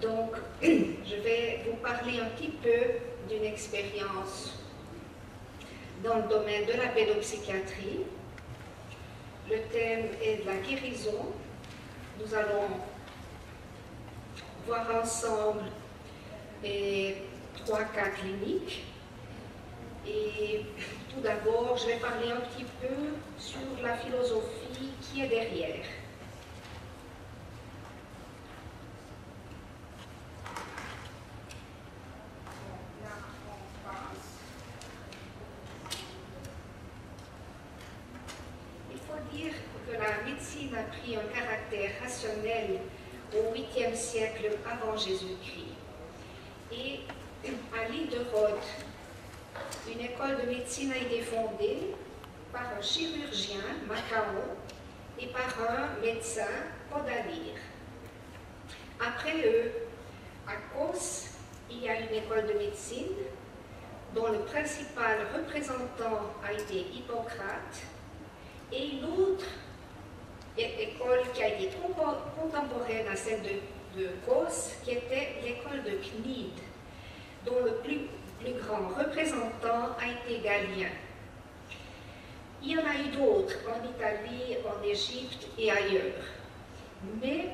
Donc, je vais vous parler un petit peu d'une expérience dans le domaine de la pédopsychiatrie. Le thème est de la guérison. Nous allons voir ensemble 3 cas cliniques. Et tout d'abord, je vais parler un petit peu sur la philosophie qui est derrière. Il faut dire que la médecine a pris un caractère rationnel au 8e siècle avant Jésus-Christ. Et à l'île de Rhodes, une école de médecine a été fondée par un chirurgien, Macao, et par un médecin, Podalire. Après eux, à Kos, il y a une école de médecine dont le principal représentant a été Hippocrate, et une autre école qui a été contemporaine à celle de Kos, qui était l'école de Cnide, dont le plus grand représentant a été Galien. Il y en a eu d'autres en Italie, en Égypte et ailleurs. Mais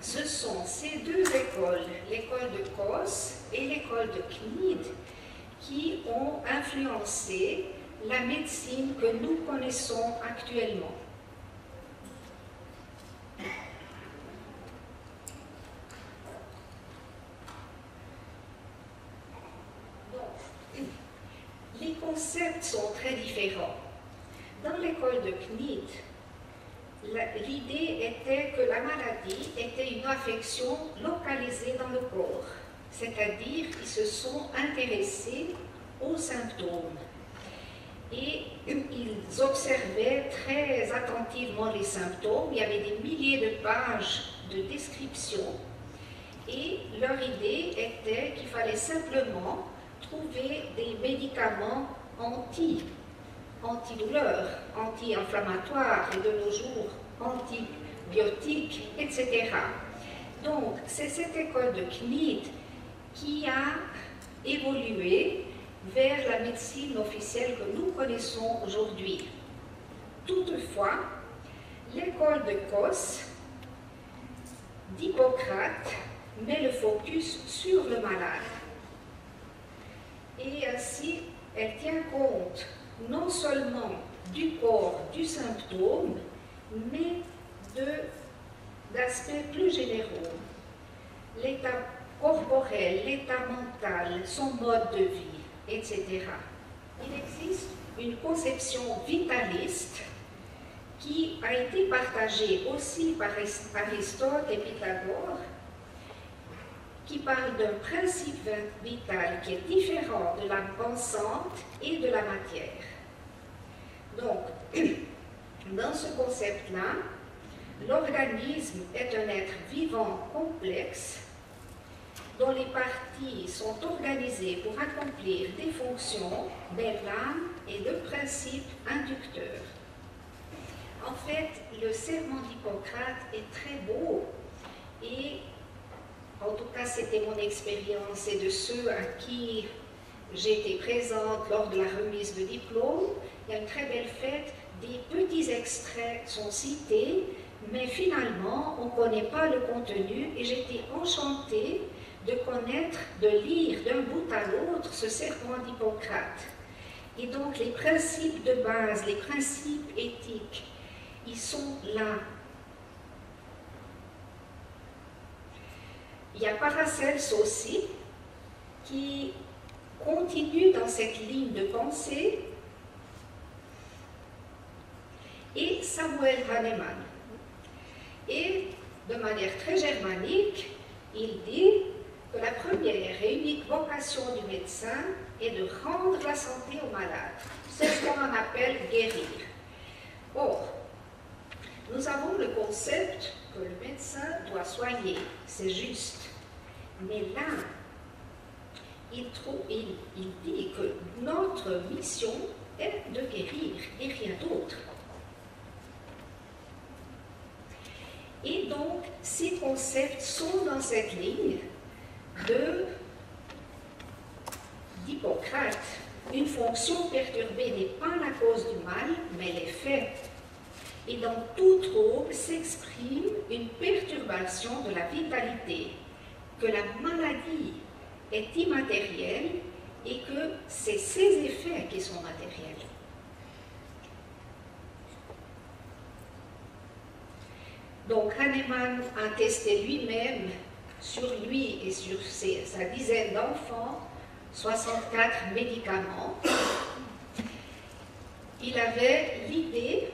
ce sont ces 2 écoles, l'école de Kos et l'école de Cnide, qui ont influencé la médecine que nous connaissons actuellement. Les concepts sont très différents. Dans l'école de Cnide, l'idée était que la maladie était une affection localisée dans le corps, c'est-à-dire qu'ils se sont intéressés aux symptômes. Et ils observaient très attentivement les symptômes. Il y avait des milliers de pages de description. Et leur idée était qu'il fallait simplement trouver des médicaments antidouleurs, anti-inflammatoires et de nos jours antibiotiques, etc. Donc, c'est cette école de Cnide qui a évolué vers la médecine officielle que nous connaissons aujourd'hui. Toutefois, l'école de Kos d'Hippocrate met le focus sur le malade. Et ainsi, elle tient compte non seulement du corps, du symptôme, mais d'aspects plus généraux. L'état corporel, l'état mental, son mode de vie, etc. Il existe une conception vitaliste qui a été partagée aussi par Aristote et Pythagore, qui parle d'un principe vital qui est différent de l'âme pensante et de la matière. Donc, dans ce concept-là, l'organisme est un être vivant complexe dont les parties sont organisées pour accomplir des fonctions de l'âme et de principes inducteurs. En fait, le serment d'Hippocrate est très beau et en tout cas, c'était mon expérience et de ceux à qui j'étais présente lors de la remise de diplôme. Il y a une très belle fête, des petits extraits sont cités, mais finalement, on ne connaît pas le contenu et j'étais enchantée de connaître, de lire d'un bout à l'autre ce serment d'Hippocrate. Et donc, les principes de base, les principes éthiques, ils sont là. Il y a Paracelse aussi, qui continue dans cette ligne de pensée, et Samuel Hahnemann. Et de manière très germanique, il dit que la première et unique vocation du médecin est de rendre la santé au malade. C'est ce qu'on appelle guérir. Or, nous avons le concept que le médecin doit soigner, c'est juste. Mais là, il dit que notre mission est de guérir et rien d'autre. Et donc, ces concepts sont dans cette ligne d'Hippocrate. Une fonction perturbée n'est pas la cause du mal, mais l'effet. Et dans tout trouble s'exprime une perturbation de la vitalité, que la maladie est immatérielle et que c'est ses effets qui sont matériels. Donc Hahnemann a testé lui-même sur lui et sur sa dizaine d'enfants 64 médicaments. Il avait l'idée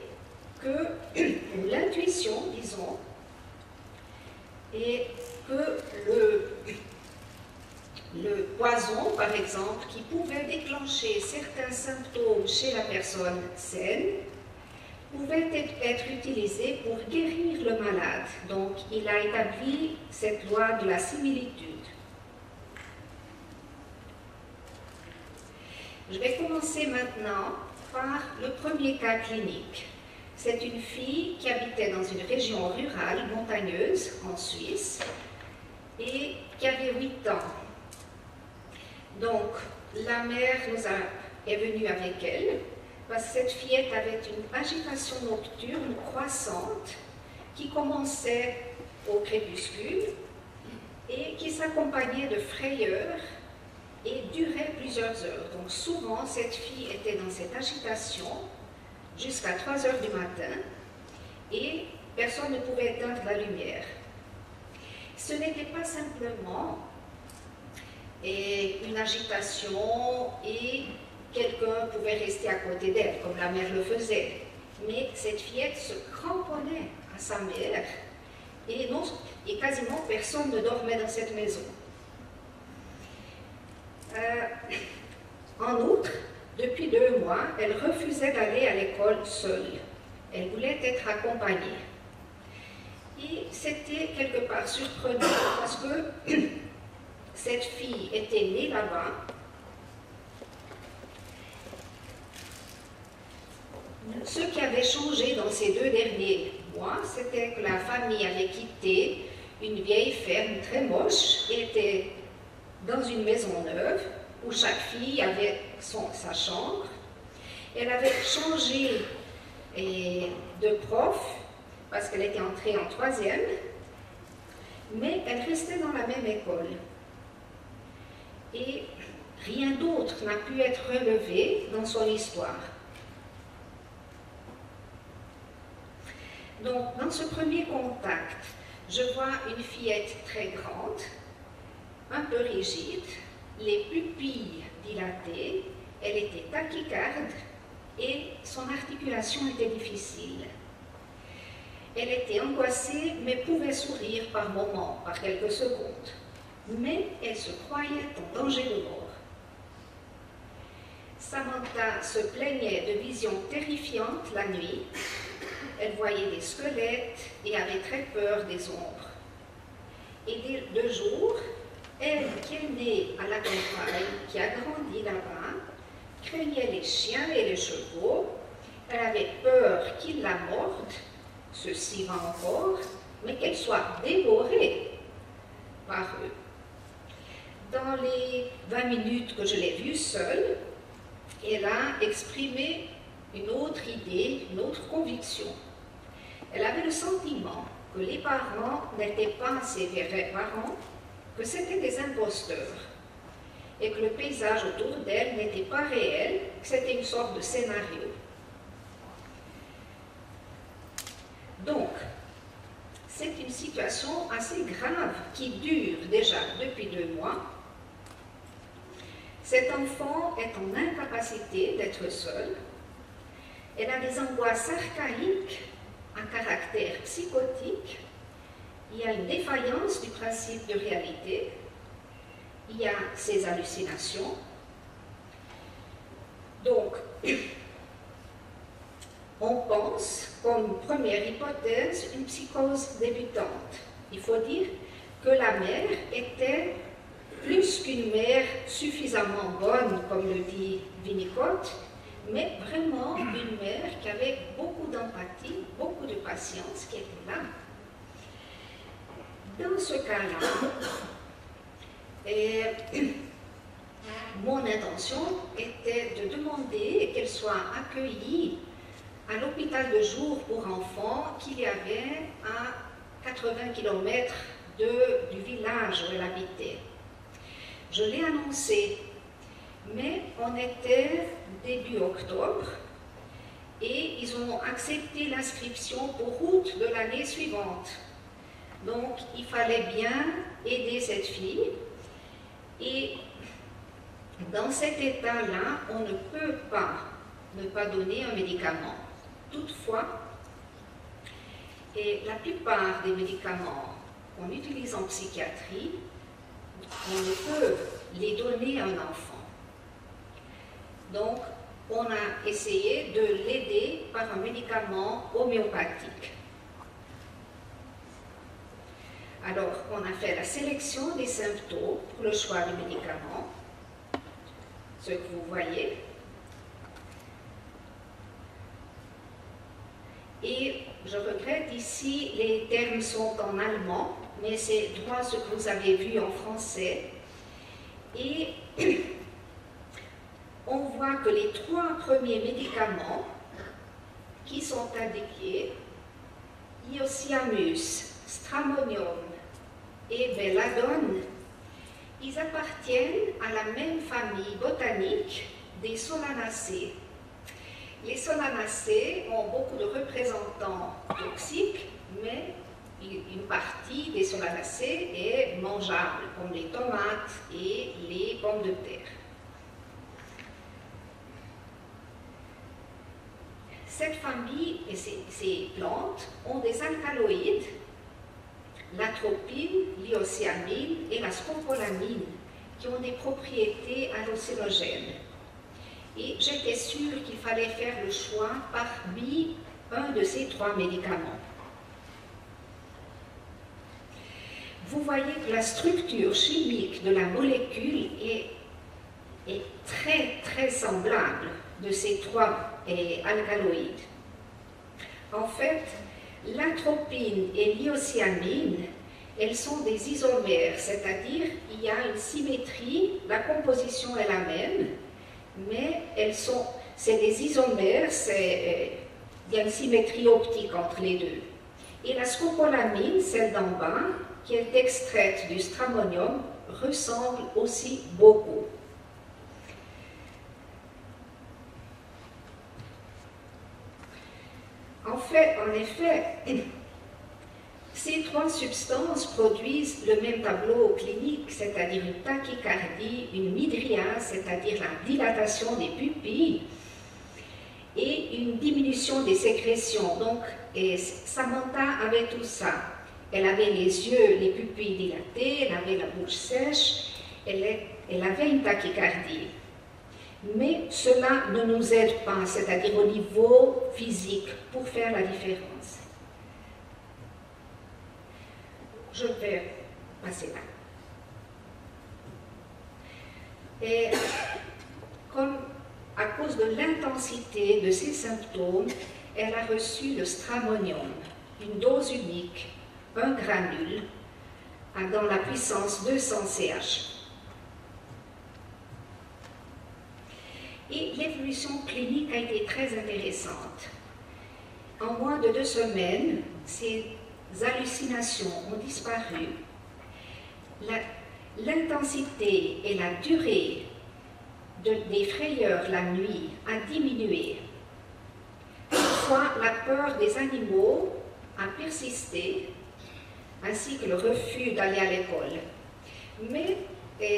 que, ou l'intuition, disons, et que le poison, par exemple, qui pouvait déclencher certains symptômes chez la personne saine, pouvait être utilisé pour guérir le malade. Donc, il a établi cette loi de la similitude. Je vais commencer maintenant par le premier cas clinique. C'est une fille qui habitait dans une région rurale, montagneuse, en Suisse, et qui avait 8 ans. Donc, la mère est venue avec elle, parce que cette fillette avait une agitation nocturne croissante qui commençait au crépuscule et qui s'accompagnait de frayeurs et durait plusieurs heures. Donc souvent, cette fille était dans cette agitation jusqu'à 3 heures du matin et personne ne pouvait éteindre la lumière. Ce n'était pas simplement une agitation et quelqu'un pouvait rester à côté d'elle, comme la mère le faisait. Mais cette fillette se cramponnait à sa mère et quasiment personne ne dormait dans cette maison. En outre, depuis 2 mois, elle refusait d'aller à l'école seule. Elle voulait être accompagnée. Et c'était quelque part surprenant parce que cette fille était née là-bas. Ce qui avait changé dans ces 2 derniers mois, c'était que la famille avait quitté une vieille ferme très moche et était dans une maison neuve où chaque fille avait sa chambre. Elle avait changé de prof parce qu'elle était entrée en 3e, mais elle restait dans la même école. Et rien d'autre n'a pu être relevé dans son histoire. Donc, dans ce premier contact, je vois une fillette très grande, un peu rigide, les pupilles dilatées, elle était tachycarde et son articulation était difficile. Elle était angoissée, mais pouvait sourire par moments, par quelques secondes. Mais elle se croyait en danger de mort. Samantha se plaignait de visions terrifiantes la nuit. Elle voyait des squelettes et avait très peur des ombres. Et de jour, elle, qui est née à la campagne, qui a grandi là-bas, craignait les chiens et les chevaux. Elle avait peur qu'ils la mordent, ceci va encore, mais qu'elle soit dévorée par eux. Dans les 20 minutes que je l'ai vue seule, elle a exprimé une autre idée, une autre conviction. Elle avait le sentiment que les parents n'étaient pas ses vrais parents, que c'était des imposteurs, et que le paysage autour d'elle n'était pas réel, que c'était une sorte de scénario. Donc, c'est une situation assez grave qui dure déjà depuis 2 mois. Cet enfant est en incapacité d'être seul. Elle a des angoisses archaïques à caractère psychotique. Il y a une défaillance du principe de réalité. Il y a ces hallucinations. Donc, on pense, comme première hypothèse, une psychose débutante. Il faut dire que la mère était plus qu'une mère suffisamment bonne, comme le dit Winnicott, mais vraiment une mère qui avait beaucoup d'empathie, beaucoup de patience, qui était là. Dans ce cas-là, mon intention était de demander qu'elle soit accueillie à l'hôpital de jour pour enfants qu'il y avait à 80 km du village où elle habitait. Je l'ai annoncé, mais on était début octobre et ils ont accepté l'inscription pour août de l'année suivante. Donc il fallait bien aider cette fille et dans cet état-là, on ne peut pas ne pas donner un médicament. Toutefois, et la plupart des médicaments qu'on utilise en psychiatrie, on ne peut les donner à un enfant. Donc, on a essayé de l'aider par un médicament homéopathique. Alors, on a fait la sélection des symptômes pour le choix du médicament, ce que vous voyez. Et je regrette ici, les termes sont en allemand, mais c'est droit ce que vous avez vu en français. Et on voit que les 3 premiers médicaments qui sont indiqués, Iociamus, Stramonium et Belladone, ils appartiennent à la même famille botanique des Solanacées. Les Solanacées ont beaucoup de représentants toxiques, mais une partie des Solanacées est mangeable, comme les tomates et les pommes de terre. Cette famille et ces plantes ont des alcaloïdes, l'atropine, l'iocyanine et la scopolamine, qui ont des propriétés hallucinogènes. Et j'étais sûre qu'il fallait faire le choix parmi un de ces 3 médicaments. Vous voyez que la structure chimique de la molécule est très très semblable de ces 3 alcaloïdes. En fait, l'atropine et l'iocyanine, elles sont des isomères, c'est-à-dire il y a une symétrie, la composition est la même, mais c'est des isomères, il y a une symétrie optique entre les deux. Et la scopolamine, celle d'en bas, qui est extraite du stramonium, ressemble aussi beaucoup. En effet, ces 3 substances produisent le même tableau clinique, c'est-à-dire une tachycardie, une mydriase, c'est-à-dire la dilatation des pupilles, et une diminution des sécrétions. Donc, Samantha avait tout ça. Elle avait les yeux, les pupilles dilatées, elle avait la bouche sèche, elle avait une tachycardie. Mais cela ne nous aide pas, c'est-à-dire au niveau physique, pour faire la différence. Je vais passer là. Et comme à cause de l'intensité de ses symptômes, elle a reçu le stramonium, une dose unique, un granule, dans la puissance 200 CH. Et l'évolution clinique a été très intéressante. En moins de 2 semaines, ces hallucinations ont disparu. L'intensité et la durée des frayeurs la nuit a diminué. Toutefois, la peur des animaux a persisté, ainsi que le refus d'aller à l'école. Mais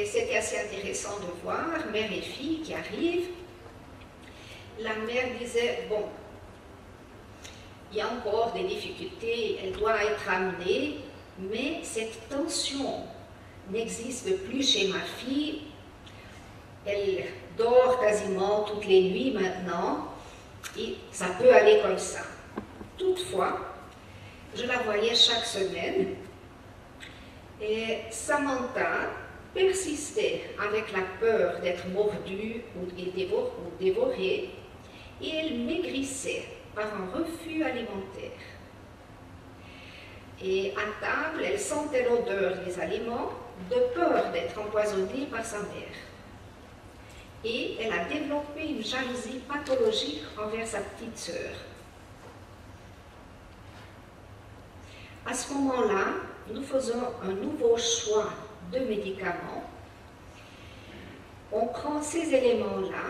c'était assez intéressant de voir mère et fille qui arrivent. La mère disait, bon, il y a encore des difficultés, elle doit être amenée, mais cette tension n'existe plus chez ma fille. Elle dort quasiment toutes les nuits maintenant, et ça peut aller comme ça. Toutefois, je la voyais chaque semaine, et Samantha persistait avec la peur d'être mordue ou dévorée, et elle maigrissait par un refus alimentaire. Et à table, elle sentait l'odeur des aliments, de peur d'être empoisonnée par sa mère. Et elle a développé une jalousie pathologique envers sa petite sœur. À ce moment-là, nous faisons un nouveau choix de médicaments. On prend ces éléments-là,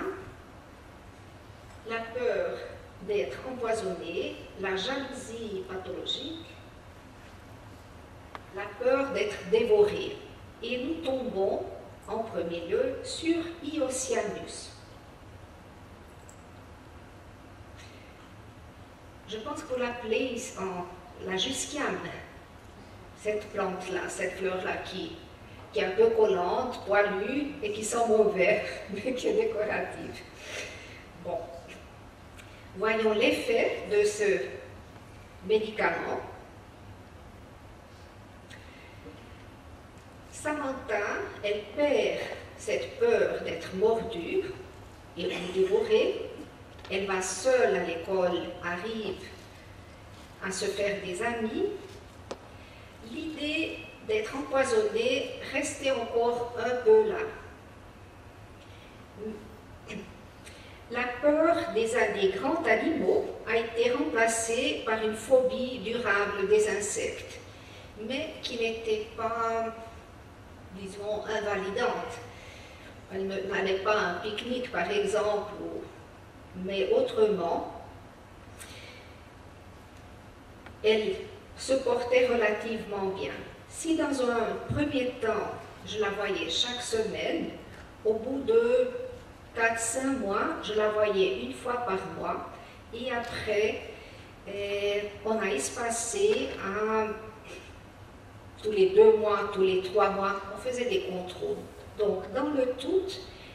la peur d'être empoisonné, la jalousie pathologique, la peur d'être dévoré. Et nous tombons en premier lieu sur Iocianus. Je pense qu'on l'appelait la jusquiame, cette plante-là, cette fleur-là qui est un peu collante, poilue et qui sent mauvais, mais qui est décorative. Bon, voyons l'effet de ce médicament. Samantha, elle perd cette peur d'être mordue et dévorée. Elle va seule à l'école, arrive à se faire des amis. L'idée d'être empoisonnée restait encore un peu là. La peur des grands animaux a été remplacée par une phobie durable des insectes, mais qui n'était pas, disons, invalidante. Elle n'allait pas à un pique-nique, par exemple, mais autrement, elle se portait relativement bien. Si dans un premier temps, je la voyais chaque semaine, au bout de 4-5 mois, je la voyais une fois par mois, et après, on a espacé à tous les 2 mois, tous les 3 mois, on faisait des contrôles. Donc, dans le tout,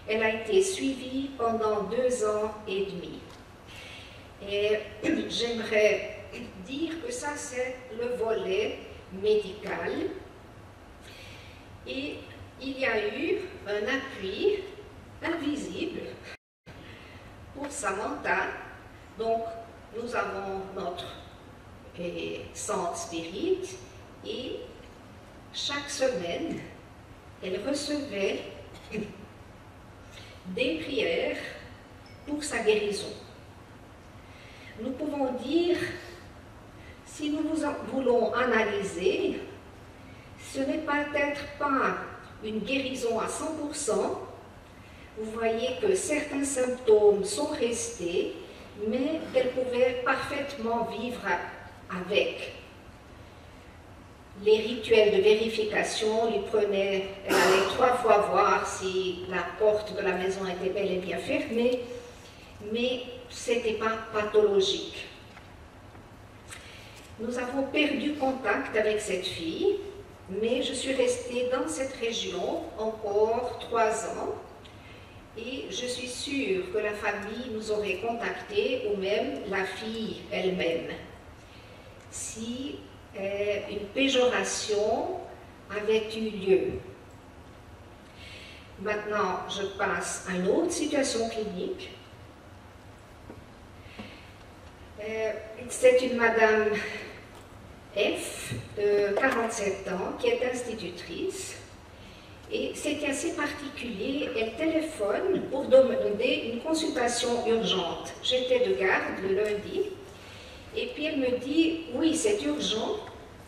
elle a été suivie pendant 2 ans et demi. Et j'aimerais dire que ça, c'est le volet médical. Et il y a eu un appui invisible pour Samantha. Donc, nous avons notre Sainte Spirit et chaque semaine, elle recevait des prières pour sa guérison. Nous pouvons dire, si nous voulons analyser, ce n'est peut-être pas une guérison à 100%. Vous voyez que certains symptômes sont restés, mais qu'elle pouvait parfaitement vivre avec. Les rituels de vérification lui prenaient, elle allait 3 fois voir si la porte de la maison était bel et bien fermée, mais ce n'était pas pathologique. Nous avons perdu contact avec cette fille, mais je suis restée dans cette région encore 3 ans, et je suis sûre que la famille nous aurait contactés, ou même la fille elle-même, si une péjoration avait eu lieu. Maintenant, je passe à une autre situation clinique. C'est une madame F, de 47 ans, qui est institutrice. Et c'était assez particulier, elle téléphone pour demander une consultation urgente. J'étais de garde le lundi. Et puis elle me dit, oui, c'est urgent,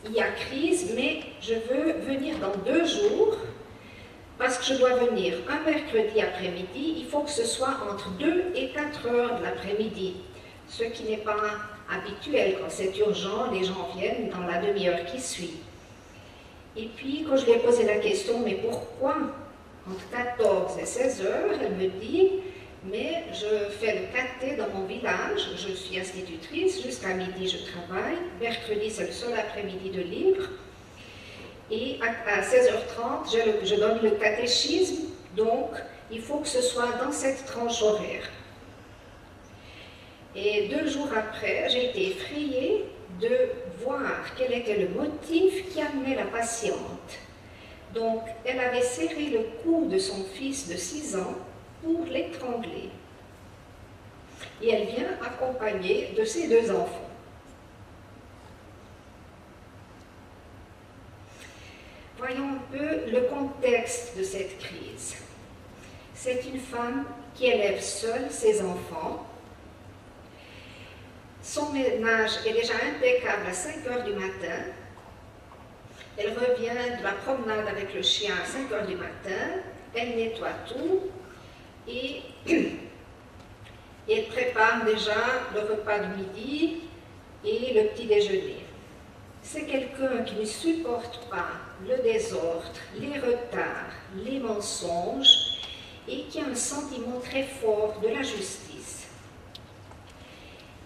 il y a crise, mais je veux venir dans 2 jours, parce que je dois venir un mercredi après-midi, il faut que ce soit entre 2 et 4 heures de l'après-midi, ce qui n'est pas habituel. Quand c'est urgent, les gens viennent dans la demi-heure qui suit. Et puis, quand je lui ai posé la question, mais pourquoi entre 14 et 16 heures, elle me dit, mais je fais le caté dans mon village, je suis institutrice, jusqu'à midi je travaille, mercredi c'est le seul après-midi de libre, et à 16h30 je donne le catéchisme, donc il faut que ce soit dans cette tranche horaire. Et 2 jours après, j'ai été effrayée de voir quel était le motif qui amenait la patiente. Donc, elle avait serré le cou de son fils de 6 ans pour l'étrangler. Et elle vient accompagnée de ses 2 enfants. peu le contexte de cette crise. C'est une femme qui élève seule ses enfants. Son ménage est déjà impeccable à 5 heures du matin. Elle revient de la promenade avec le chien à 5 heures du matin. Elle nettoie tout et elle prépare déjà le repas de midi et le petit déjeuner. C'est quelqu'un qui ne supporte pas le désordre, les retards, les mensonges et qui a un sentiment très fort de la justice.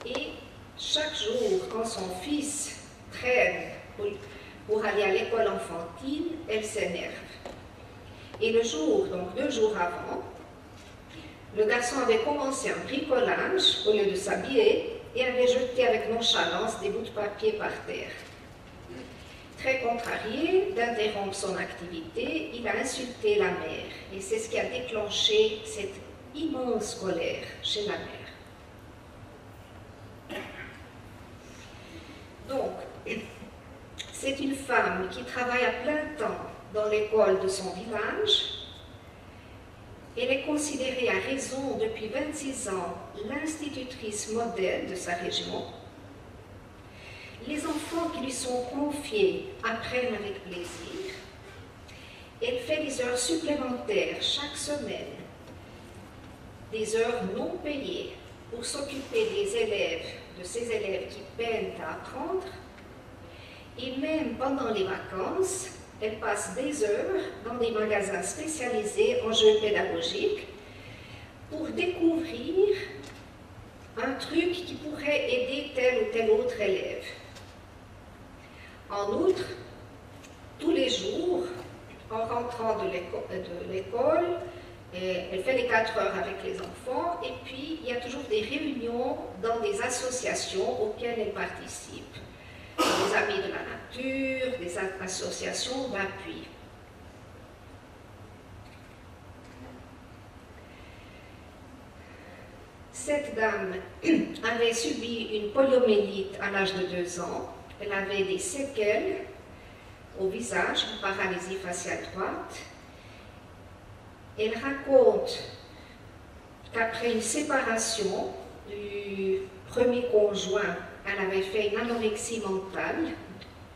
Et chaque jour, quand son fils traîne pour aller à l'école enfantine, elle s'énerve. Et le jour, donc 2 jours avant, le garçon avait commencé un bricolage au lieu de s'habiller et avait jeté avec nonchalance des bouts de papier par terre. Très contrarié d'interrompre son activité, il a insulté la mère. Et c'est ce qui a déclenché cette immense colère chez la mère. Donc, c'est une femme qui travaille à plein temps dans l'école de son village. Elle est considérée à raison depuis 26 ans l'institutrice modèle de sa région. Les enfants qui lui sont confiés apprennent avec plaisir. Elle fait des heures supplémentaires chaque semaine, des heures non payées pour s'occuper de ces élèves qui peinent à apprendre. Et même pendant les vacances, elle passe des heures dans des magasins spécialisés en jeux pédagogiques pour découvrir un truc qui pourrait aider tel ou tel autre élève. En outre, tous les jours, en rentrant de l'école, elle fait les 4 heures avec les enfants et puis il y a toujours des réunions dans des associations auxquelles elle participe. Des amis de la nature, des associations d'appui. Cette dame avait subi une poliomyélite à l'âge de 2 ans. Elle avait des séquelles au visage, une paralysie faciale droite. Elle raconte qu'après une séparation du premier conjoint, elle avait fait une anorexie mentale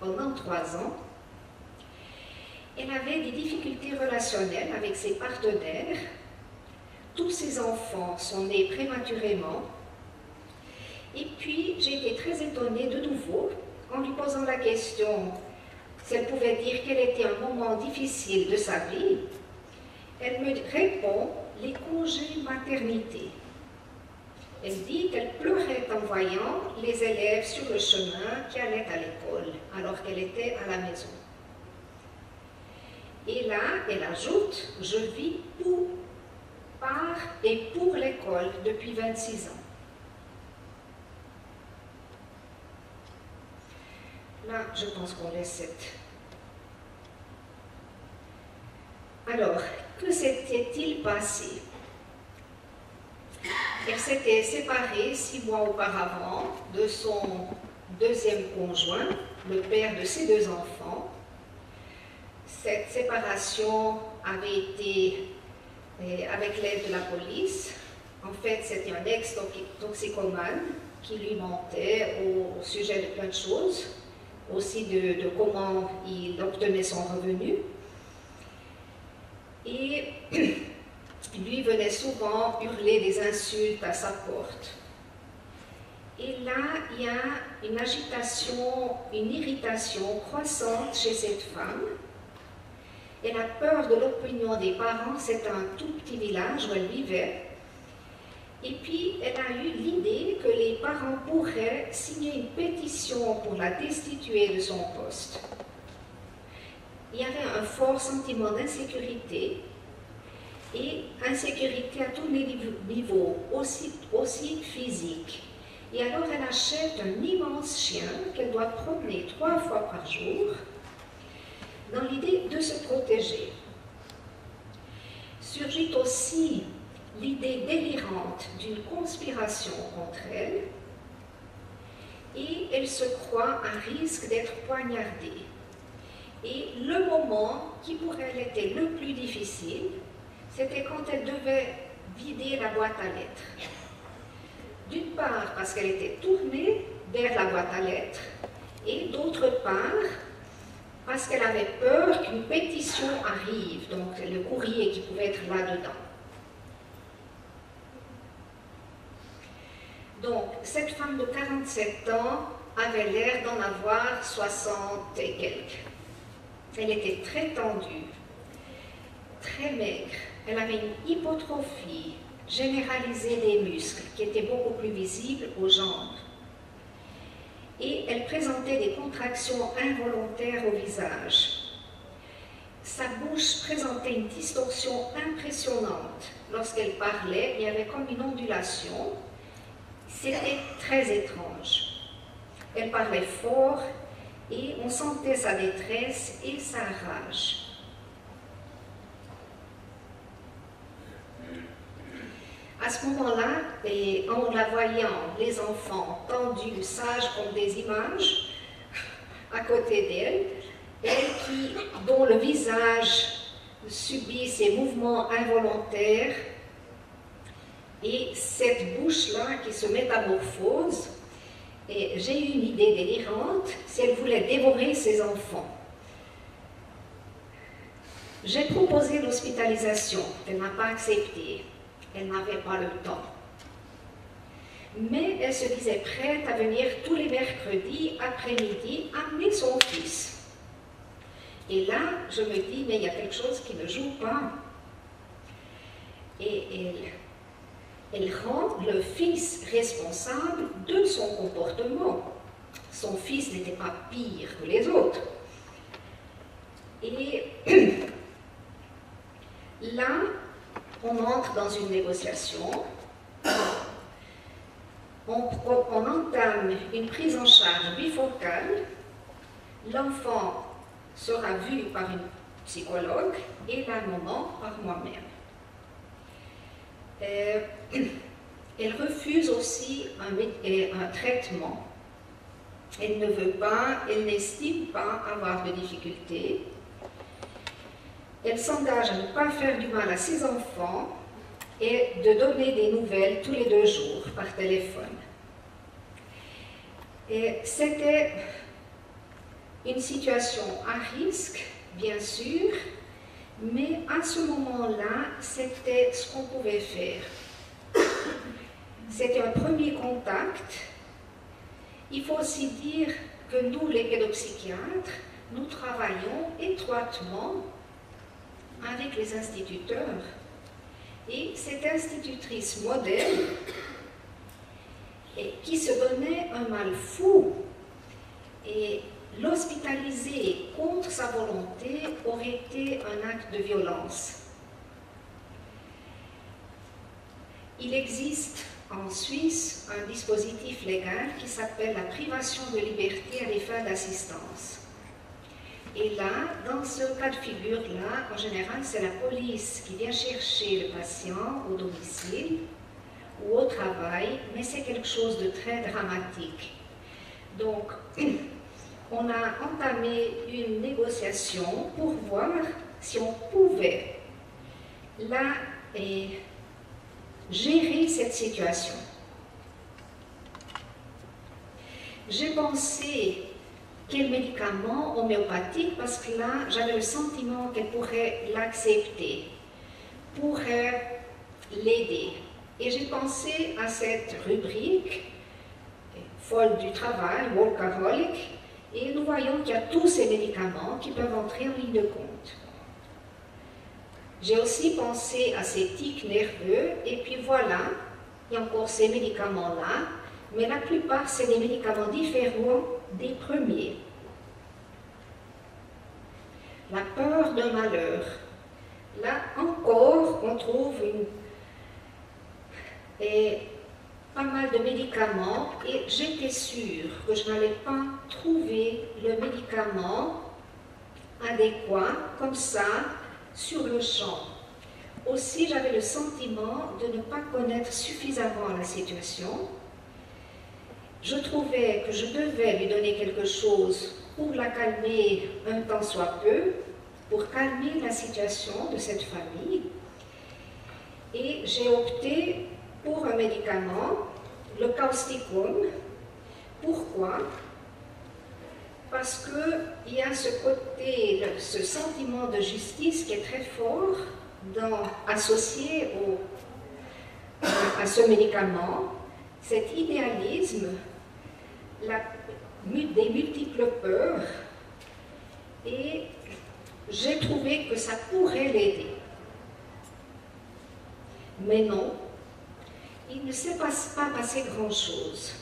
pendant 3 ans. Elle avait des difficultés relationnelles avec ses partenaires. Tous ses enfants sont nés prématurément. Et puis, j'ai été très étonnée de nouveau en lui posant la question si elle pouvait dire quel était un moment difficile de sa vie. Elle me répond les congés maternité. Elle dit qu'elle pleurait en voyant les élèves sur le chemin qui allaient à l'école, alors qu'elle était à la maison. Et là, elle ajoute, je vis par et pour l'école depuis 26 ans. Là, je pense qu'on laisse cette. Alors, que s'était-il passé? Elle s'était séparée 6 mois auparavant de son 2e conjoint, le père de ses 2 enfants. Cette séparation avait été avec l'aide de la police. En fait, c'était un ex-toxicomane qui lui mentait au sujet de plein de choses, aussi de comment il obtenait son revenu. Et lui venait souvent hurler des insultes à sa porte. Et là, il y a une agitation, une irritation croissante chez cette femme. Elle a peur de l'opinion des parents, c'est un tout petit village où elle vivait. Et puis, elle a eu l'idée que les parents pourraient signer une pétition pour la destituer de son poste. Il y avait un fort sentiment d'insécurité, et insécurité à tous les niveaux, aussi physique. Et alors elle achète un immense chien qu'elle doit promener 3 fois par jour, dans l'idée de se protéger. Surgit aussi l'idée délirante d'une conspiration contre elle, et elle se croit à risque d'être poignardée. Et le moment qui pour elle était le plus difficile, c'était quand elle devait vider la boîte à lettres. D'une part parce qu'elle était tournée vers la boîte à lettres, et d'autre part parce qu'elle avait peur qu'une pétition arrive, donc le courrier qui pouvait être là-dedans. Donc, cette femme de 47 ans avait l'air d'en avoir 60 et quelques. Elle était très tendue, très maigre. Elle avait une hypotrophie généralisée des muscles qui était beaucoup plus visible aux jambes. Et elle présentait des contractions involontaires au visage. Sa bouche présentait une distorsion impressionnante. Lorsqu'elle parlait, il y avait comme une ondulation. C'était très étrange. Elle parlait fort et on sentait sa détresse et sa rage. À ce moment-là, et en la voyant, les enfants tendus, sages comme des images, à côté d'elle, elle dont le visage subit ces mouvements involontaires et cette bouche-là qui se métamorphose, et j'ai eu une idée délirante, si elle voulait dévorer ses enfants. J'ai proposé l'hospitalisation, elle n'a pas accepté. Elle n'avait pas le temps. Mais elle se disait prête à venir tous les mercredis après-midi amener son fils. Et là, je me dis, mais il y a quelque chose qui ne joue pas. Et elle rend le fils responsable de son comportement. Son fils n'était pas pire que les autres. Et là, on entre dans une négociation, on entame une prise en charge bifocale, l'enfant sera vu par une psychologue et la maman par moi-même. Elle refuse aussi un traitement. Elle ne veut pas, elle n'estime pas avoir de difficultés. Elle s'engage à ne pas faire du mal à ses enfants et de donner des nouvelles tous les 2 jours par téléphone. Et c'était une situation à risque, bien sûr, mais à ce moment-là, c'était ce qu'on pouvait faire. C'était un premier contact. Il faut aussi dire que nous, les pédopsychiatres, nous travaillons étroitement avec les instituteurs. Et cette institutrice modèle, qui se donnait un mal fou, et l'hospitaliser contre sa volonté aurait été un acte de violence. Il existe en Suisse un dispositif légal qui s'appelle la privation de liberté à des fins d'assistance. Et là, dans ce cas de figure-là, en général, c'est la police qui vient chercher le patient au domicile ou au travail, mais c'est quelque chose de très dramatique. Donc, on a entamé une négociation pour voir si on pouvait, là, gérer cette situation. J'ai pensé quel médicament homéopathique, parce que là, j'avais le sentiment qu'elle pourrait l'accepter, pourrait l'aider. Et j'ai pensé à cette rubrique, folle du travail, workaholic, et nous voyons qu'il y a tous ces médicaments qui peuvent entrer en ligne de compte. J'ai aussi pensé à ces tics nerveux, et puis voilà, il y a encore ces médicaments-là, mais la plupart, c'est des médicaments différents des premiers. La peur d'un malheur. Là encore, on trouve pas mal de médicaments et j'étais sûre que je n'allais pas trouver le médicament adéquat comme ça sur le champ. Aussi, j'avais le sentiment de ne pas connaître suffisamment la situation. Je trouvais que je devais lui donner quelque chose pour la calmer un tant soit peu, pour calmer la situation de cette famille. Et j'ai opté pour un médicament, le causticum. Pourquoi? Parce qu'il y a ce côté, ce sentiment de justice qui est très fort associé à ce médicament, cet idéalisme, des multiples peurs, et j'ai trouvé que ça pourrait l'aider. Mais non, il ne s'est pas passé grand-chose.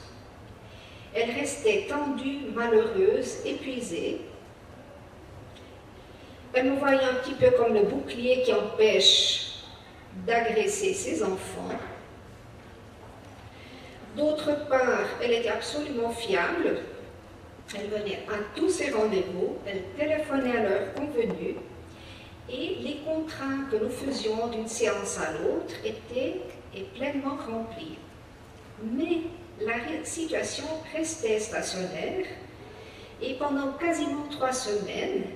Elle restait tendue, malheureuse, épuisée. Elle me voyait un petit peu comme le bouclier qui empêche d'agresser ses enfants. D'autre part, elle était absolument fiable. Elle venait à tous ses rendez-vous, elle téléphonait à l'heure convenue, et les contrats que nous faisions d'une séance à l'autre étaient pleinement remplis. Mais la situation restait stationnaire, et pendant quasiment 3 semaines,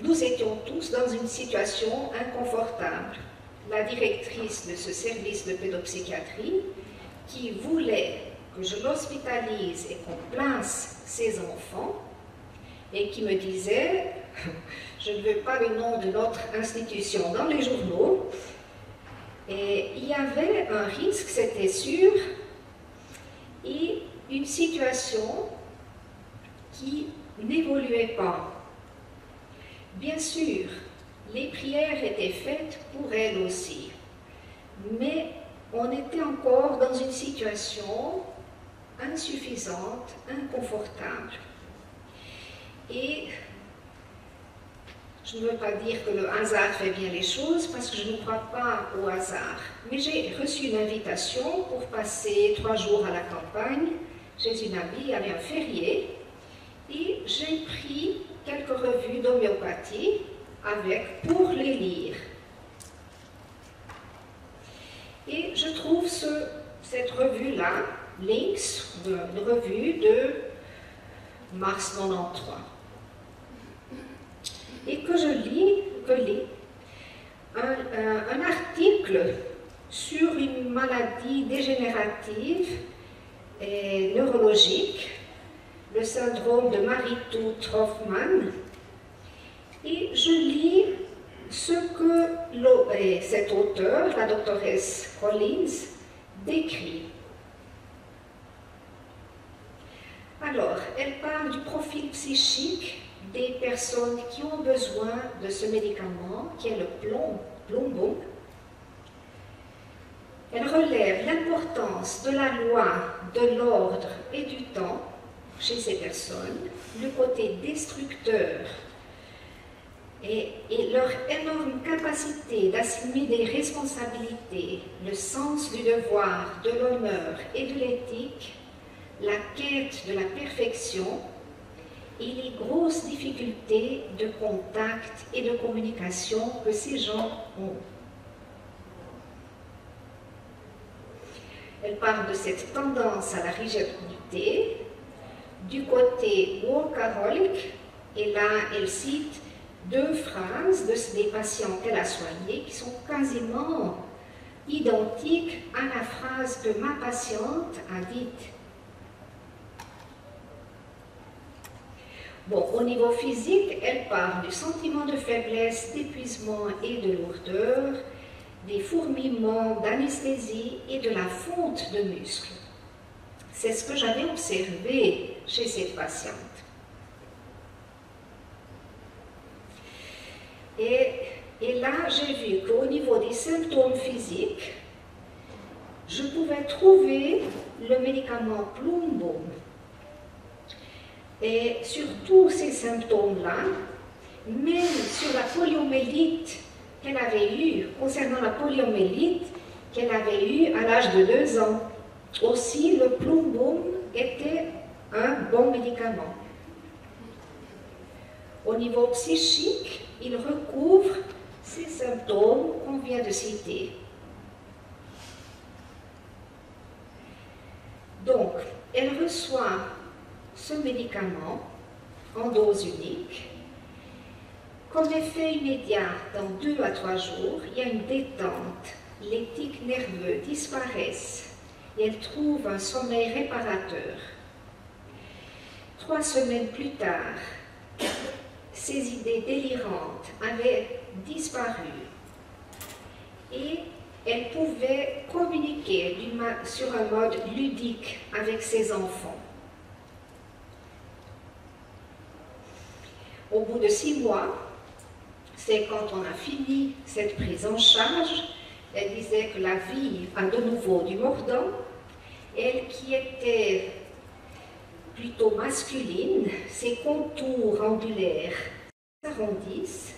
nous étions tous dans une situation inconfortable. La directrice de ce service de pédopsychiatrie, qui voulait que je l'hospitalise et qu'on place ses enfants, et qui me disait, je ne veux pas le nom de notre institution dans les journaux, et il y avait un risque, c'était sûr, et une situation qui n'évoluait pas. Bien sûr, les prières étaient faites pour elle aussi, mais on était encore dans une situation insuffisante, inconfortable. Et je ne veux pas dire que le hasard fait bien les choses, parce que je ne crois pas au hasard. Mais j'ai reçu une invitation pour passer 3 jours à la campagne chez une amie, il y avait un férié, et j'ai pris quelques revues d'homéopathie pour les lire. Et je trouve cette revue-là, Links, une revue de mars 93. Et que je lis un article sur une maladie dégénérative et neurologique, le syndrome de Marie-Tooth-Hoffmann, et je lis ce que cet auteur, la doctoresse Collins, décrit. Alors, elle parle du profil psychique des personnes qui ont besoin de ce médicament, qui est le plombon. Elle relève l'importance de la loi, de l'ordre et du temps chez ces personnes, le côté destructeur et leur énorme capacité d'assumer des responsabilités, le sens du devoir, de l'honneur et de l'éthique, la quête de la perfection et les grosses difficultés de contact et de communication que ces gens ont. Elle parle de cette tendance à la rigidité, du côté workaholic, et là elle cite 2 phrases des patients qu'elle a soignés qui sont quasiment identiques à la phrase que ma patiente a dite. Bon, au niveau physique, elle parle du sentiment de faiblesse, d'épuisement et de lourdeur, des fourmillements, d'anesthésie et de la fonte de muscles. C'est ce que j'avais observé chez cette patiente. Et là, j'ai vu qu'au niveau des symptômes physiques, je pouvais trouver le médicament Plombon. Et sur tous ces symptômes-là, même sur la poliomyélite qu'elle avait eue, concernant la poliomyélite qu'elle avait eue à l'âge de 2 ans, aussi le Plombon était un bon médicament. Au niveau psychique, il recouvre ces symptômes qu'on vient de citer. Donc, elle reçoit ce médicament en dose unique. Comme effet immédiat, dans 2 à 3 jours, il y a une détente, les tics nerveux disparaissent et elle trouve un sommeil réparateur. 3 semaines plus tard, ces idées délirantes avaient disparu et elle pouvait communiquer sur un mode ludique avec ses enfants. Au bout de 6 mois, c'est quand on a fini cette prise en charge, elle disait que la vie a de nouveau du mordant. Elle qui était plutôt masculine, ses contours angulaires s'arrondissent,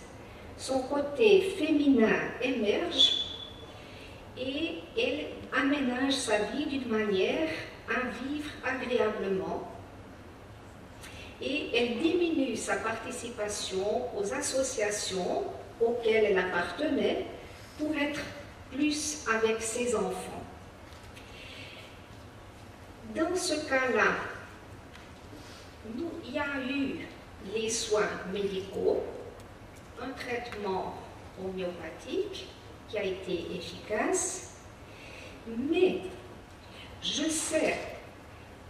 son côté féminin émerge et elle aménage sa vie d'une manière à vivre agréablement. Et elle diminue sa participation aux associations auxquelles elle appartenait pour être plus avec ses enfants. Dans ce cas-là, il y a eu les soins médicaux, un traitement homéopathique qui a été efficace, mais je sais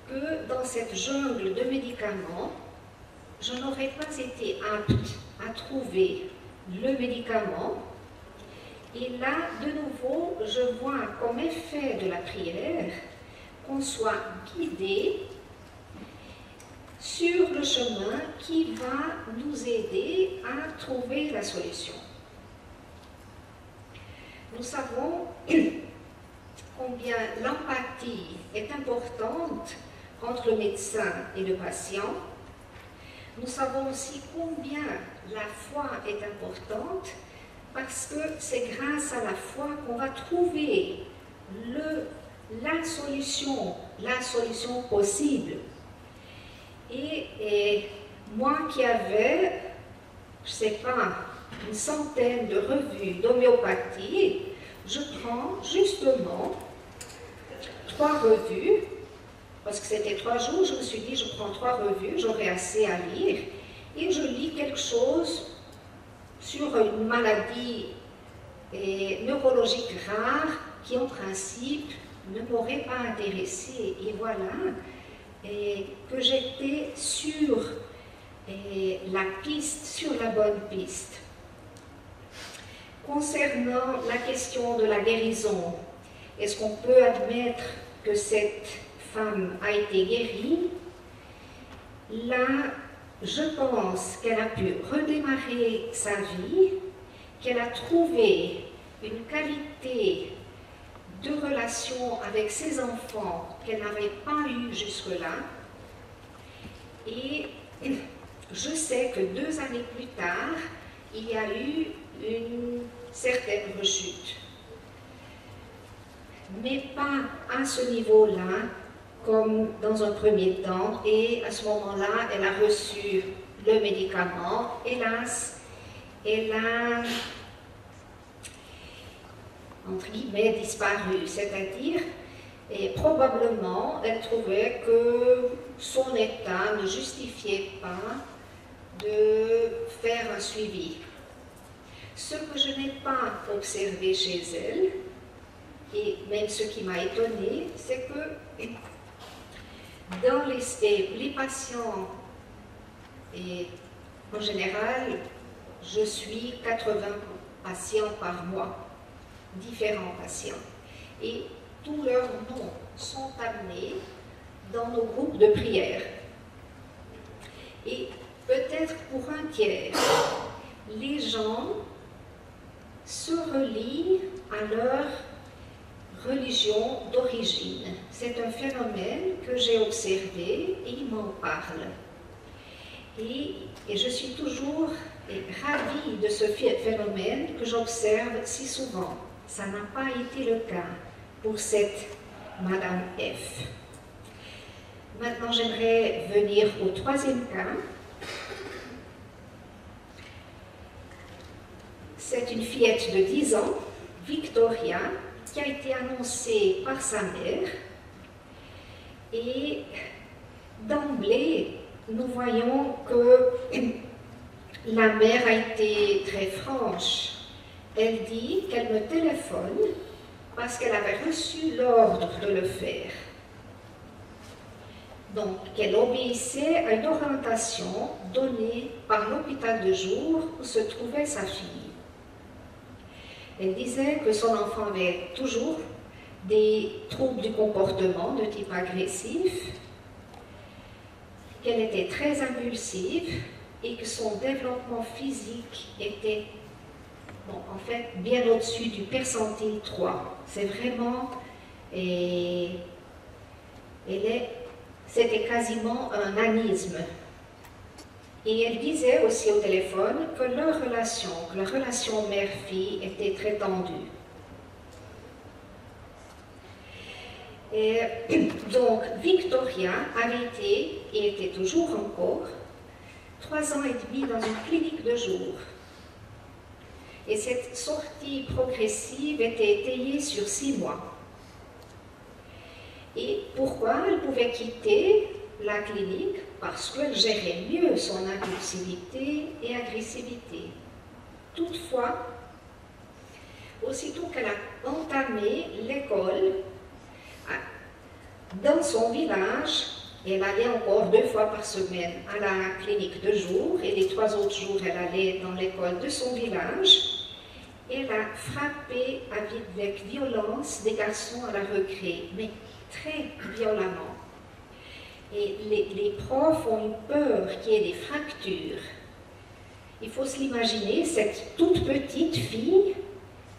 que dans cette jungle de médicaments, je n'aurais pas été apte à trouver le médicament. Et là, de nouveau, je vois comme effet de la prière qu'on soit guidé sur le chemin qui va nous aider à trouver la solution. Nous savons combien l'empathie est importante entre le médecin et le patient. Nous savons aussi combien la foi est importante parce que c'est grâce à la foi qu'on va trouver la solution possible. Et moi qui avais, je ne sais pas, une centaine de revues d'homéopathie, je prends justement 3 revues, parce que c'était 3 jours, je me suis dit, je prends 3 revues, j'aurai assez à lire, et je lis quelque chose sur une maladie neurologique rare qui, en principe, ne m'aurait pas intéressée. Et voilà, que j'étais sur la piste, sur la bonne piste. Concernant la question de la guérison, est-ce qu'on peut admettre que cette femme a été guérie? Là, je pense qu'elle a pu redémarrer sa vie, qu'elle a trouvé une qualité de relation avec ses enfants qu'elle n'avait pas eu jusque-là. Et je sais que 2 années plus tard, il y a eu une certaine rechute. Mais pas à ce niveau-là, comme dans un premier temps, et à ce moment-là, elle a reçu le médicament. Hélas, elle a, entre guillemets, disparu, c'est-à-dire, et probablement, elle trouvait que son état ne justifiait pas de faire un suivi. Ce que je n'ai pas observé chez elle, et même ce qui m'a étonnée, c'est que dans les patients, et en général, je suis 80 patients par mois, différents patients, et tous leurs noms sont amenés dans nos groupes de prière. Et peut-être pour un tiers, les gens se relient à leur religion d'origine. C'est un phénomène que j'ai observé et ils m'en parlent. Et je suis toujours ravie de ce phénomène que j'observe si souvent. Ça n'a pas été le cas pour cette Madame F. Maintenant, j'aimerais venir au 3e cas. C'est une fillette de 10 ans, Victoria, qui a été annoncée par sa mère. Et dans d'emblée, nous voyons que la mère a été très franche. Elle dit qu'elle me téléphone parce qu'elle avait reçu l'ordre de le faire. Donc, qu'elle obéissait à une orientation donnée par l'hôpital de jour où se trouvait sa fille. Elle disait que son enfant avait toujours des troubles du comportement de type agressif, qu'elle était très impulsive et que son développement physique était, bon, en fait, bien au-dessus du percentile 3. C'est vraiment, c'était quasiment un anisme. Et elle disait aussi au téléphone que leur relation, la relation mère-fille était très tendue. Et donc, Victoria avait été, et était toujours encore, 3 ans et demi dans une clinique de jour. Et cette sortie progressive était étayée sur 6 mois. Et pourquoi elle pouvait quitter la clinique? Parce qu'elle gérait mieux son impulsivité et agressivité. Toutefois, aussitôt qu'elle a entamé l'école, dans son village, elle allait encore 2 fois par semaine à la clinique de jour, et les 3 autres jours, elle allait dans l'école de son village. Elle a frappé avec violence des garçons à la récré, mais très violemment. Et les profs ont eu peur qu'il y ait des fractures. Il faut se l'imaginer, cette toute petite fille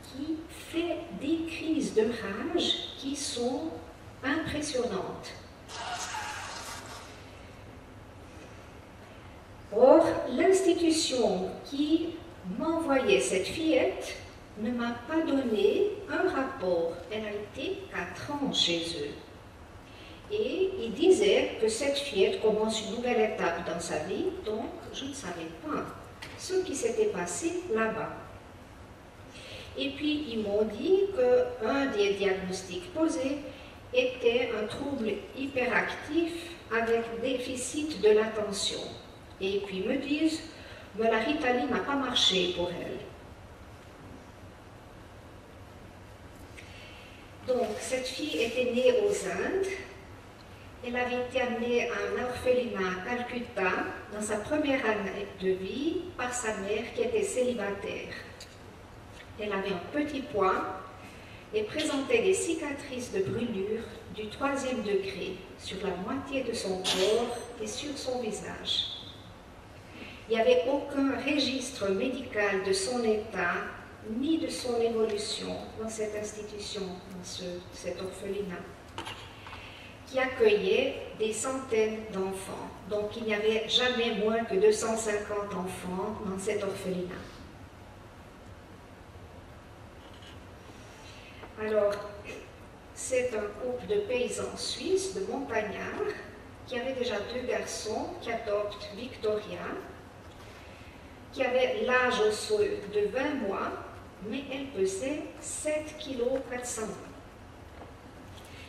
qui fait des crises de rage qui sont impressionnantes. Or, l'institution qui m'envoyait cette fillette ne m'a pas donné un rapport. Elle a été 4 ans chez eux. Et il disait que cette fillette commence une nouvelle étape dans sa vie, donc je ne savais pas ce qui s'était passé là-bas. Et puis ils m'ont dit qu'un des diagnostics posés était un trouble hyperactif avec déficit de l'attention. Et puis ils me disent, mais la Ritaline n'a pas marché pour elle. Donc cette fille était née aux Indes. Elle avait été amenée à un orphelinat à Calcutta dans sa première année de vie par sa mère qui était célibataire. Elle avait un petit poids et présentait des cicatrices de brûlure du 3e degré sur la moitié de son corps et sur son visage. Il n'y avait aucun registre médical de son état ni de son évolution dans cette institution, dans cet orphelinat, qui accueillait des centaines d'enfants. Donc il n'y avait jamais moins que 250 enfants dans cet orphelinat. Alors, c'est un couple de paysans suisses, de montagnards, qui avait déjà 2 garçons, qui adoptent Victoria, qui avait l'âge osseux de 20 mois, mais elle pesait 7,4 kg.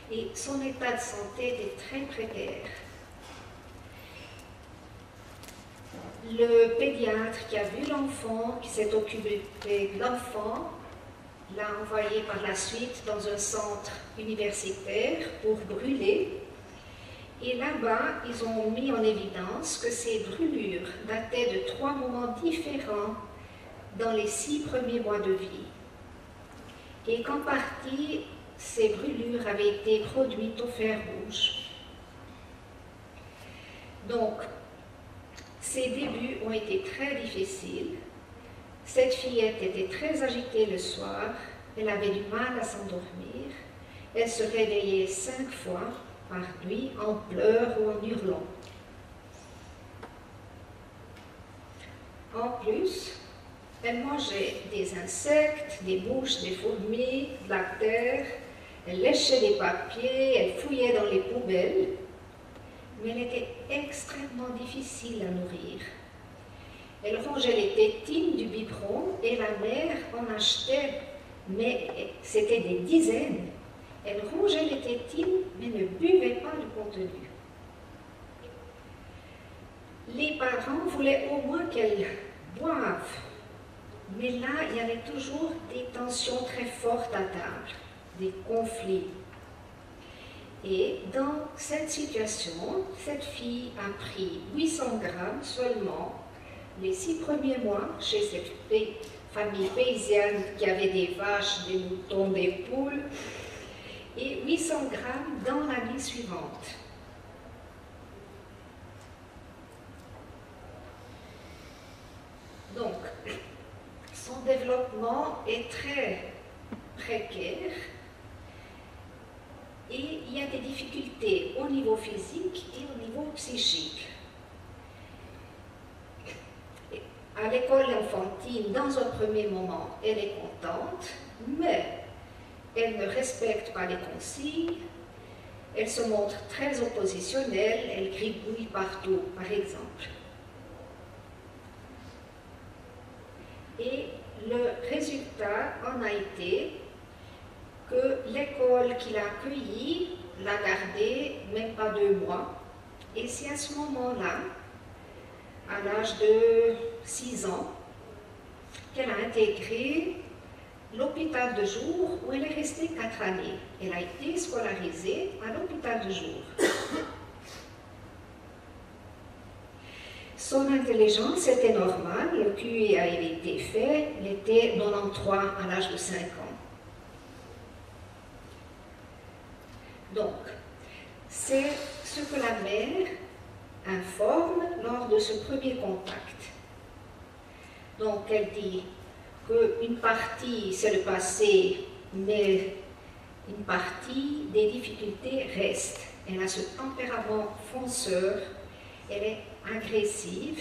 Et son état de santé était très précaire. Le pédiatre qui a vu l'enfant, qui s'est occupé de l'enfant, l'a envoyé par la suite dans un centre universitaire pour brûler. Et là-bas, ils ont mis en évidence que ces brûlures dataient de 3 moments différents dans les 6 premiers mois de vie. Et qu'en partie, ces brûlures avaient été produites au fer rouge. Donc, ses débuts ont été très difficiles. Cette fillette était très agitée le soir, elle avait du mal à s'endormir, elle se réveillait 5 fois par nuit en pleurs ou en hurlant. En plus, elle mangeait des insectes, des mouches, des fourmis, de la terre, elle léchait des papiers, elle fouillait dans les poubelles, mais elle était extrêmement difficile à nourrir. Elle rongeait les tétines du biberon et la mère en achetait, mais c'était des dizaines. Elle rongeait les tétines, mais ne buvait pas le contenu. Les parents voulaient au moins qu'elle boive, mais là, il y avait toujours des tensions très fortes à table, des conflits. Et dans cette situation, cette fille a pris 800 grammes seulement les 6 premiers mois chez cette famille paysanne qui avait des vaches, des moutons, des poules, et 800 grammes dans l'année suivante. Donc, son développement est très précaire et il y a des difficultés au niveau physique et au niveau psychique. À l'école infantile, dans un premier moment, elle est contente, mais elle ne respecte pas les consignes, elle se montre très oppositionnelle, elle gribouille partout, par exemple. Et le résultat en a été que l'école qui l'a accueillie l'a gardée même pas 2 mois. Et c'est à ce moment-là, à l'âge de 6 ans, qu'elle a intégré l'hôpital de jour où elle est restée 4 années. Elle a été scolarisée à l'hôpital de jour. Son intelligence était normale, le QI a été fait, elle était 93 à l'âge de 5 ans. Donc, c'est ce que la mère informe lors de ce premier contact. Donc, elle dit qu'une partie, c'est le passé, mais une partie des difficultés reste. Elle a ce tempérament fonceur, elle est agressive,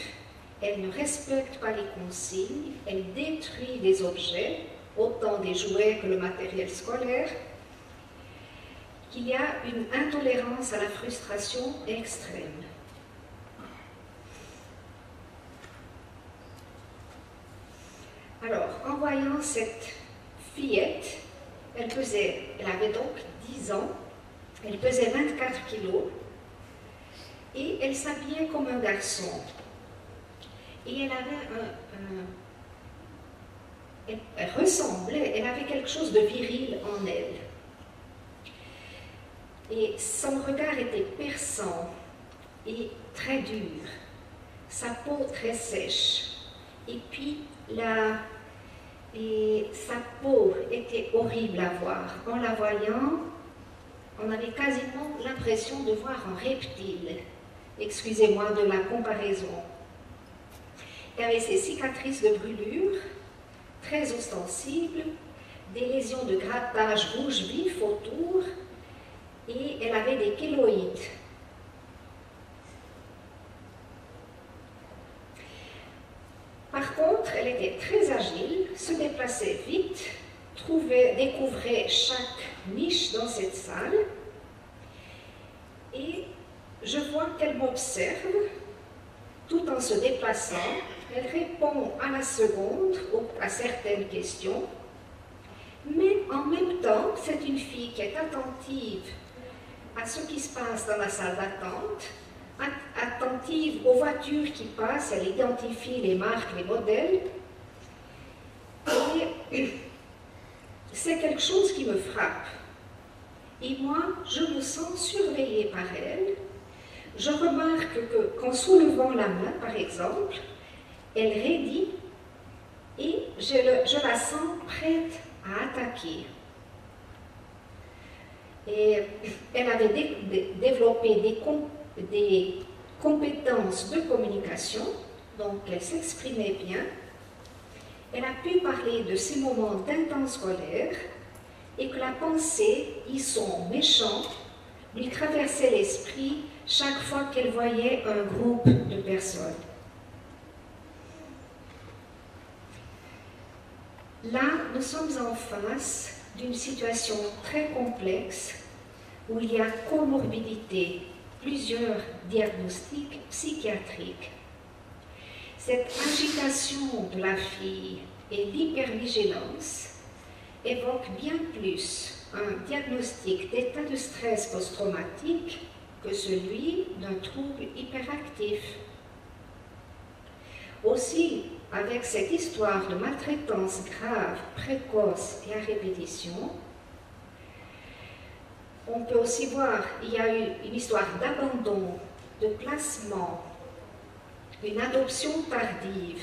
elle ne respecte pas les consignes, elle détruit des objets, autant des jouets que le matériel scolaire, qu'il y a une intolérance à la frustration extrême. Alors, en voyant cette fillette, elle avait donc 10 ans, elle pesait 24 kilos, et elle s'habillait comme un garçon. Et elle avait elle ressemblait, elle avait quelque chose de viril en elle. Et son regard était perçant et très dur, sa peau très sèche. Et puis, sa peau était horrible à voir. En la voyant, on avait quasiment l'impression de voir un reptile. Excusez-moi de la comparaison. Elle avait ses cicatrices de brûlure, très ostensibles, des lésions de grattage rouge vif autour, et elle avait des kéloïdes. Par contre, elle était très agile, se déplaçait vite, découvrait chaque niche dans cette salle, et je vois qu'elle m'observe tout en se déplaçant. Elle répond à la seconde à certaines questions, mais en même temps, c'est une fille qui est attentive à ce qui se passe dans la salle d'attente, attentive aux voitures qui passent, elle identifie les marques, les modèles, et c'est quelque chose qui me frappe. Et moi, je me sens surveillée par elle. Je remarque qu'en soulevant la main, par exemple, elle raidit et je la sens prête à attaquer. Et elle avait développé des compétences de communication, donc elle s'exprimait bien. Elle a pu parler de ces moments d'intense colère et que la pensée, ils sont méchants, lui traversait l'esprit chaque fois qu'elle voyait un groupe de personnes. Là, nous sommes en face d'une situation très complexe où il y a comorbidité, plusieurs diagnostics psychiatriques. Cette agitation de la fille et l'hypervigilance évoquent bien plus un diagnostic d'état de stress post-traumatique que celui d'un trouble hyperactif. Aussi, avec cette histoire de maltraitance grave, précoce et à répétition, on peut aussi voir qu'il y a eu une histoire d'abandon, de placement, une adoption tardive.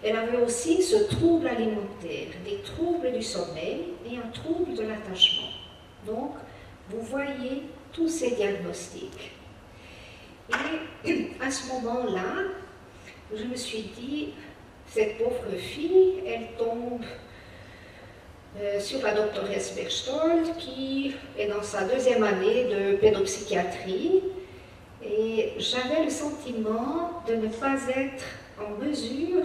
Elle avait aussi ce trouble alimentaire, des troubles du sommeil et un trouble de l'attachement. Donc, vous voyez tous ces diagnostics. Et à ce moment-là, je me suis dit, cette pauvre fille, elle tombe sur la doctoresse Berchtold, qui est dans sa 2e année de pédopsychiatrie, et j'avais le sentiment de ne pas être en mesure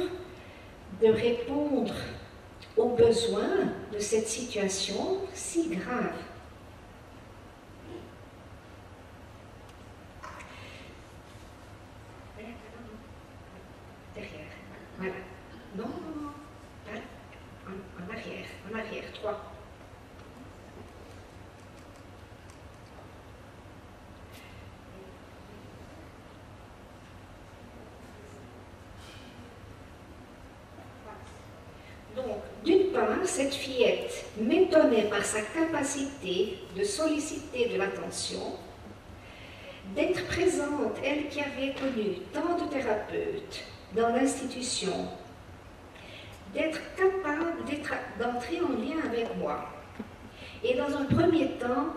de répondre aux besoins de cette situation si grave. Derrière, voilà. Non, non, non. En arrière, 3. Donc, d'une part, cette fillette m'étonnait par sa capacité de solliciter de l'attention, d'être présente, elle qui avait connu tant de thérapeutes dans l'institution, d'être capable d'entrer en lien avec moi. Et dans un premier temps,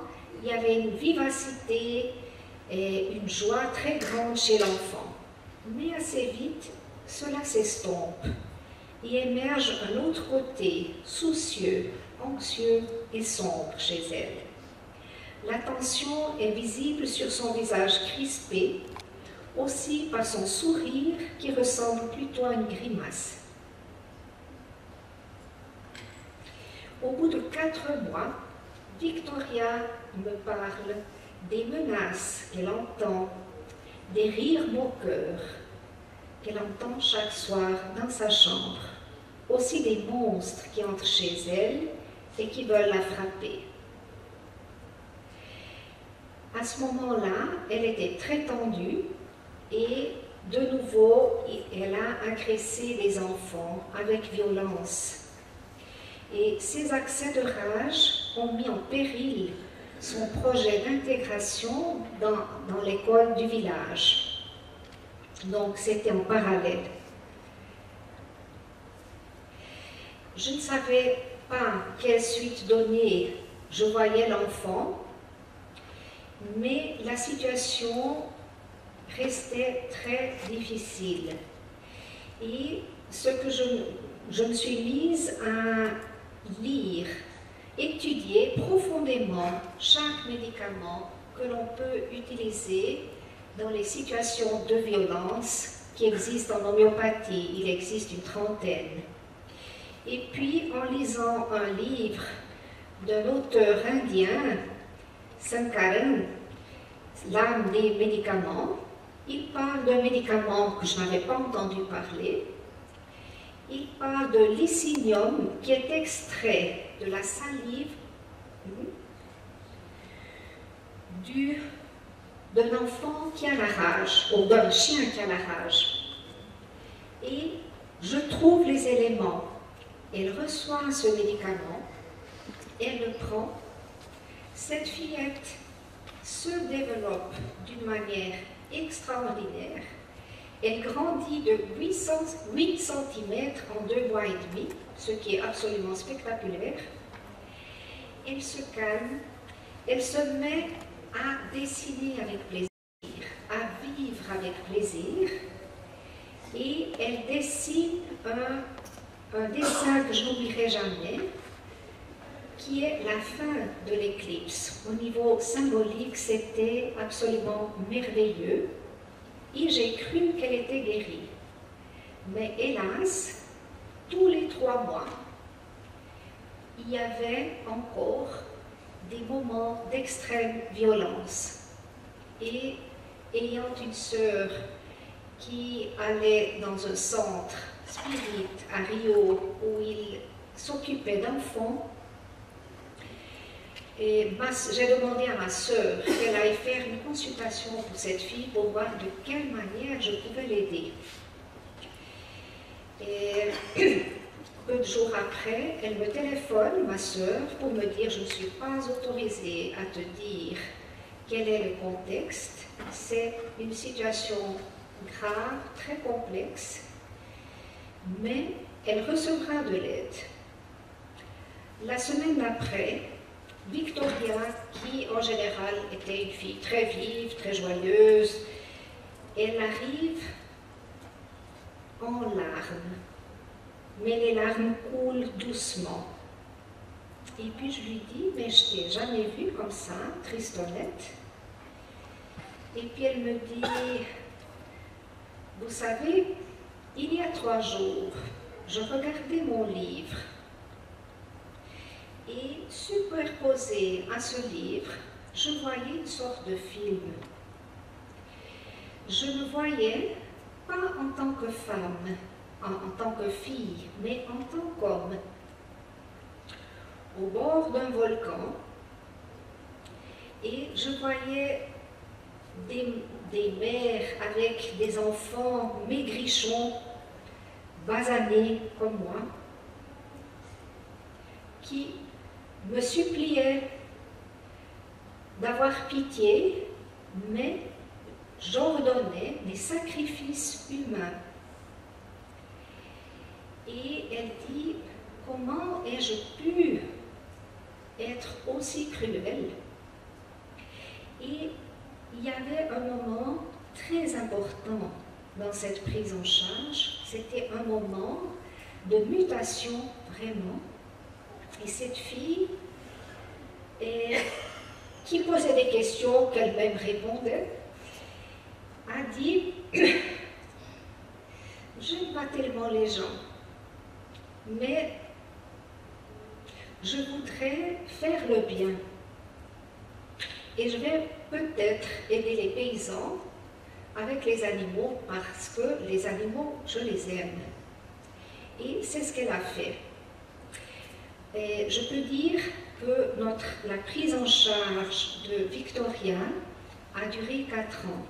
il y avait une vivacité et une joie très grande chez l'enfant. Mais assez vite, cela s'estompe. Il émerge un autre côté, soucieux, anxieux et sombre chez elle. La tension est visible sur son visage crispé, aussi par son sourire qui ressemble plutôt à une grimace. Au bout de 4 mois, Victoria me parle des menaces qu'elle entend, des rires moqueurs qu'elle entend chaque soir dans sa chambre, aussi des monstres qui entrent chez elle et qui veulent la frapper. À ce moment-là, elle était très tendue et de nouveau, elle a agressé des enfants avec violence. Et ces accès de rage ont mis en péril son projet d'intégration dans l'école du village. Donc, c'était en parallèle. Je ne savais pas quelle suite donner. Je voyais l'enfant, mais la situation restait très difficile. Et ce que je me suis mise à lire, étudier profondément chaque médicament que l'on peut utiliser dans les situations de violence qui existent en homéopathie. Il existe une 30aine. Et puis, en lisant un livre d'un auteur indien, Sankaran, L'âme des médicaments, il parle d'un médicament que je n'avais pas entendu parler. Il parle de licinium qui est extrait de la salive d'un enfant qui a la rage, ou d'un chien qui a la rage. Et je trouve les éléments. Elle reçoit ce médicament, elle le prend. Cette fillette se développe d'une manière extraordinaire. Elle grandit de 8 cm en 2 mois et demi, ce qui est absolument spectaculaire. Elle se calme, elle se met à dessiner avec plaisir, à vivre avec plaisir, et elle dessine un dessin que je n'oublierai jamais, qui est la fin de l'éclipse. Au niveau symbolique, c'était absolument merveilleux. Et j'ai cru qu'elle était guérie. Mais hélas, tous les 3 mois, il y avait encore des moments d'extrême violence. Et ayant une sœur qui allait dans un centre spirit à Rio où il s'occupait d'enfants, et j'ai demandé à ma sœur qu'elle aille faire une consultation pour cette fille pour voir de quelle manière je pouvais l'aider. Et peu de jours après, elle me téléphone, ma sœur, pour me dire « Je ne suis pas autorisée à te dire quel est le contexte. C'est une situation grave, très complexe, mais elle recevra de l'aide. » La semaine d'après, Victoria, qui en général était une fille très vive, très joyeuse, elle arrive en larmes, mais les larmes coulent doucement. Et puis je lui dis, mais je t'ai jamais vue comme ça, tristonnette. Et puis elle me dit, vous savez, il y a 3 jours, je regardais mon livre et superposé à ce livre, je voyais une sorte de film. Je me voyais pas en tant que femme, en tant que fille, mais en tant qu'homme, au bord d'un volcan, et je voyais des mères avec des enfants maigrichons, basanés comme moi, qui me suppliaient d'avoir pitié, mais j'ordonnais des sacrifices humains. Et elle dit, comment ai-je pu être aussi cruelle? Et il y avait un moment très important dans cette prise en charge, c'était un moment de mutation vraiment. Et cette fille, qui posait des questions qu'elle-même répondait, a dit « J'aime pas tellement les gens, mais je voudrais faire le bien. Et je vais peut-être aider les paysans avec les animaux parce que les animaux, je les aime. » Et c'est ce qu'elle a fait. Et je peux dire que la prise en charge de Victoria a duré 4 ans.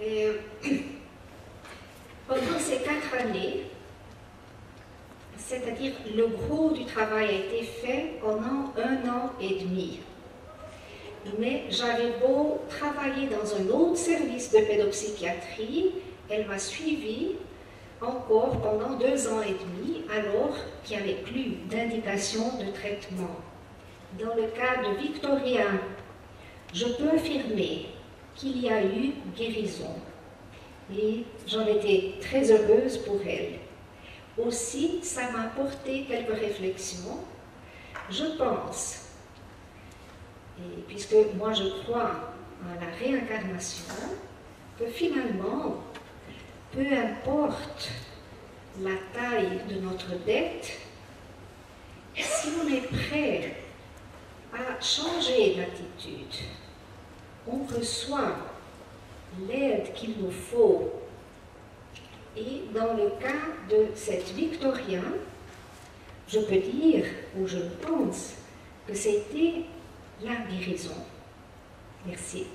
Et pendant ces 4 années, c'est-à-dire le gros du travail a été fait pendant 1 an et demi. Mais j'avais beau travailler dans un autre service de pédopsychiatrie, elle m'a suivie encore pendant 2 ans et demi, alors qu'il n'y avait plus d'indication de traitement. Dans le cas de Victoria, je peux affirmer qu'il y a eu guérison. Et j'en étais très heureuse pour elle. Aussi, ça m'a apporté quelques réflexions. Je pense, et puisque moi je crois à la réincarnation, que finalement, peu importe la taille de notre dette, si on est prêt à changer d'attitude, on reçoit l'aide qu'il nous faut. Et dans le cas de cette Victoria, je peux dire, ou je pense, que c'était la guérison. Merci.